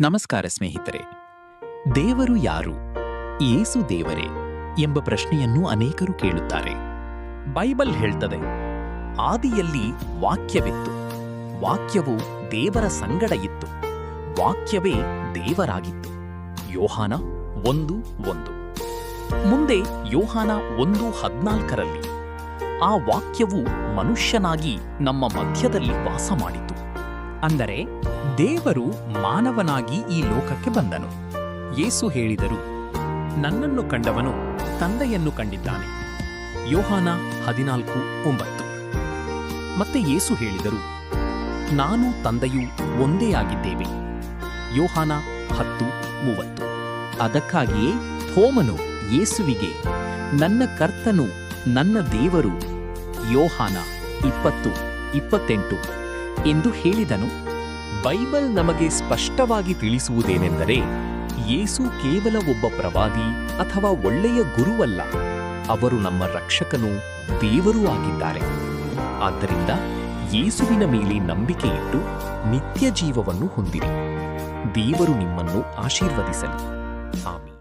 ನಮಸ್ಕಾರ ಸ್ನೇಹಿತರೆ. ದೇವರು ಯಾರು? ಯೇಸು ದೇವರೇ ಎಂಬ ಪ್ರಶ್ನೆಯನ್ನು ಅನೇಕರು ಕೇಳುತ್ತಾರೆ. ಬೈಬಲ್ ಹೇಳ್ತದೆ, ಆದಿಯಲ್ಲಿ ವಾಕ್ಯವಿತ್ತು, ವಾಕ್ಯವು ದೇವರ ಸಂಗಡ ಇತ್ತು, ವಾಕ್ಯವೇ ದೇವರಾಗಿತ್ತು. ಯೋಹಾನ 1:1. ಮುಂದೆ ಯೋಹಾನ 1:14 ಆ ವಾಕ್ಯವು ಮನುಷ್ಯನಾಗಿ ನಮ್ಮ ಮಧ್ಯದಲ್ಲಿ ವಾಸ ಮಾಡಿತು. ಅಂದರೆ ದೇವರು ಮಾನವನಾಗಿ ಈ ಲೋಕಕ್ಕೆ ಬಂದನು. ಯೇಸು ಹೇಳಿದರು, ನನ್ನನ್ನು ಕಂಡವನು ತಂದೆಯನ್ನು ಕಂಡಿದ್ದಾನೆ. ಯೋಹಾನ 14:9. ಮತ್ತೆ ಯೇಸು ಹೇಳಿದರು, ನಾನು ತಂದೆಯೂ ಒಂದೇ ಆಗಿದ್ದೇವೆ. ಯೋಹಾನ 10:30. ಅದಕ್ಕಾಗಿಯೇ ಥೋಮನು ಯೇಸುವಿಗೆ, ನನ್ನ ಕರ್ತನು ನನ್ನ ದೇವರು, ಯೋಹಾನ 20:28 ಎಂದು ಹೇಳಿದನು. ಬೈಬಲ್ ನಮಗೆ ಸ್ಪಷ್ಟವಾಗಿ ತಿಳಿಸುವುದೇನೆಂದರೆ, ಯೇಸು ಕೇವಲ ಒಬ್ಬ ಪ್ರವಾದಿ ಅಥವಾ ಒಳ್ಳೆಯ ಗುರುವಲ್ಲ, ಅವರು ನಮ್ಮ ರಕ್ಷಕನೂ ದೇವರೂ ಆಗಿದ್ದಾರೆ. ಆದ್ದರಿಂದ ಯೇಸುವಿನ ಮೇಲೆ ನಂಬಿಕೆ ಇಟ್ಟು ನಿತ್ಯ ಜೀವವನ್ನು ಹೊಂದಿರಿ. ದೇವರು ನಿಮ್ಮನ್ನು ಆಶೀರ್ವದಿಸಲಿ. ಆಮೆನ್.